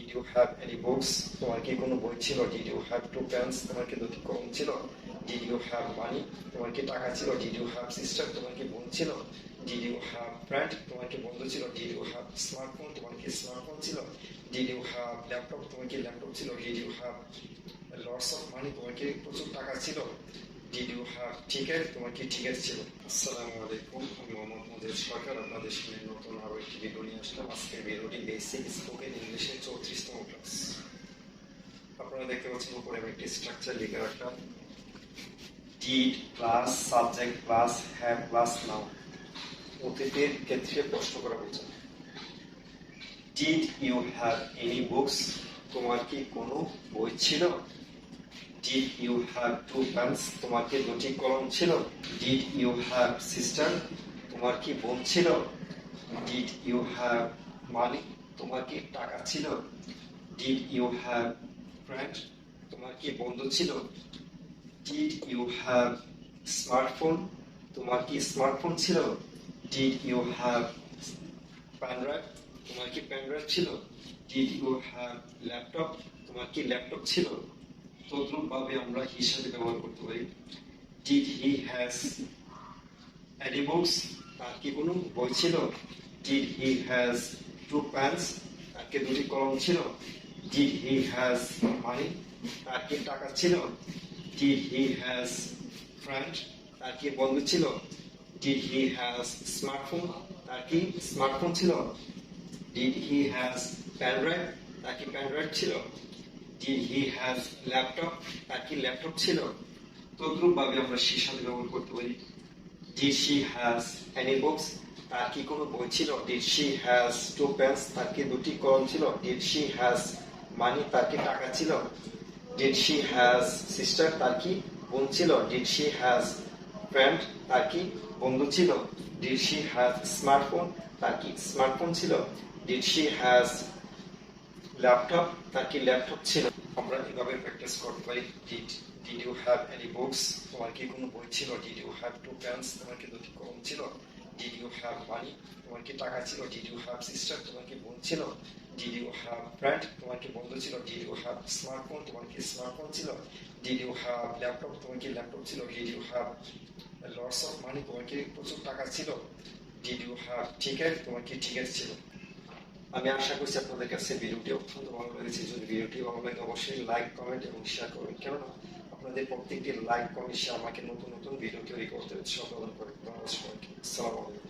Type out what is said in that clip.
Did you have any books? তোমার কি কোনো বই ছিল? Did you have two pens? তোমার কি দুটি কলম ছিল? Did you have money? তোমার কি টাকা ছিল? Did you have sister? তোমার কি বোন ছিল? Did you have friend? তোমার কি বন্ধু ছিল? Did you have smartphone? তোমার কি স্মার্টফোন ছিল? Did you have laptop? তোমার কি ল্যাপটপ ছিল? Did you have lots of money? তোমার কি প্রচুর টাকা ছিল? Did you have ticket? তোমার কি টিকিট ছিল? আসসালামু আলাইকুম, আমি মোহাম্মদ মুজিব সরকার আপনাদের সামনে নতুন আরো একটি ভিডিও নিয়ে আসলাম। আজকের ভিডিওটি বেসিক স্পোকেন ইংলিশের 34তম ক্লাস। আপনারা দেখতে পাচ্ছেন উপরে আমি একটি স্ট্রাকচার লিখে রাখলাম। Did plus subject plus have plus now. অতীতের ক্ষেত্রে প্রশ্ন করা বোঝায়। Did you have any books? তোমার কি কোনো বই ছিল? Did you have two pens? তোমার কি দুটি কলম ছিল? Did you have sister? তোমার কি বোন ছিল? Did you have money? তোমার কি টাকা ছিল? Did you have friend? তোমার কি বন্ধু ছিল? Did you have smartphone? তোমার কি স্মার্টফোন ছিল? Did you have pen drive? তোমার কি পেন ড্রাইভ ছিল? Did you have laptop? তোমার কি ল্যাপটপ ছিল? তদ্রূপভাবে আমরা হিসাবে ব্যবহার করতে পারি। Did he has any books? তার কি কোনো বই ছিল? Did he has two pens? তার কি দুটি কলম ছিল? Did he has money? তার কি টাকা ছিল? Did he has friend? তার কি বন্ধু ছিল? Did he has smartphone? তার কি স্মার্টফোন ছিল? Did he has pen drive? তার কি পেন ড্রাইভ ছিল? Did he have laptop? তার কি ল্যাপটপ ছিল? তদ্রূপভাবে আমরা সে সাথে ব্যবহার করতে পারি। Did she has any books? তার কি কোনো বই ছিল? Did she has two pens? তার কি দুটি কলম ছিল? Did she has money? তার কি টাকা ছিল? Did she has sister? তার কি বোন ছিল? Did she has friend? তার কি বন্ধু ছিল? Did she have smartphone? তার কি স্মার্টফোন ছিল? Did she has laptop? তার কি ল্যাপটপ ছিল? আমরা এভাবে প্র্যাকটিস করতে পারি। Did you have any books? তোমার কি কোনো বই ছিল? Did you have two pens? তোমার কি দুটি কলম ছিল? Did you have money? তোমার কি টাকা ছিল? Did you have sister? তোমার কি বোন ছিল? Did you have friend? তোমার কি বন্ধু ছিল? Did you have smartphone? তোমার কি স্মার্টফোন ছিল? Did you have laptop? তোমার কি ল্যাপটপ ছিল? Did you have lots of money? তোমার কি প্রচুর টাকা ছিল? Did you have ticket? তোমার কি টিকিট ছিল? আমি আশা করছি আপনাদের কাছে ভিডিওটি অত্যন্ত ভালো লেগেছে। যদি ভিডিওটি ভালো লাগে অবশ্যই লাইক, কমেন্ট এবং শেয়ার করবেন, কেননা আপনাদের প্রত্যেকটি লাইক, কমেন্ট, শেয়ার আমাকে নতুন নতুন ভিডিও তৈরি করতে উৎসাহ প্রদান করে। ধন্যবাদ সবাইকে। আসসালামু আলাইকুম।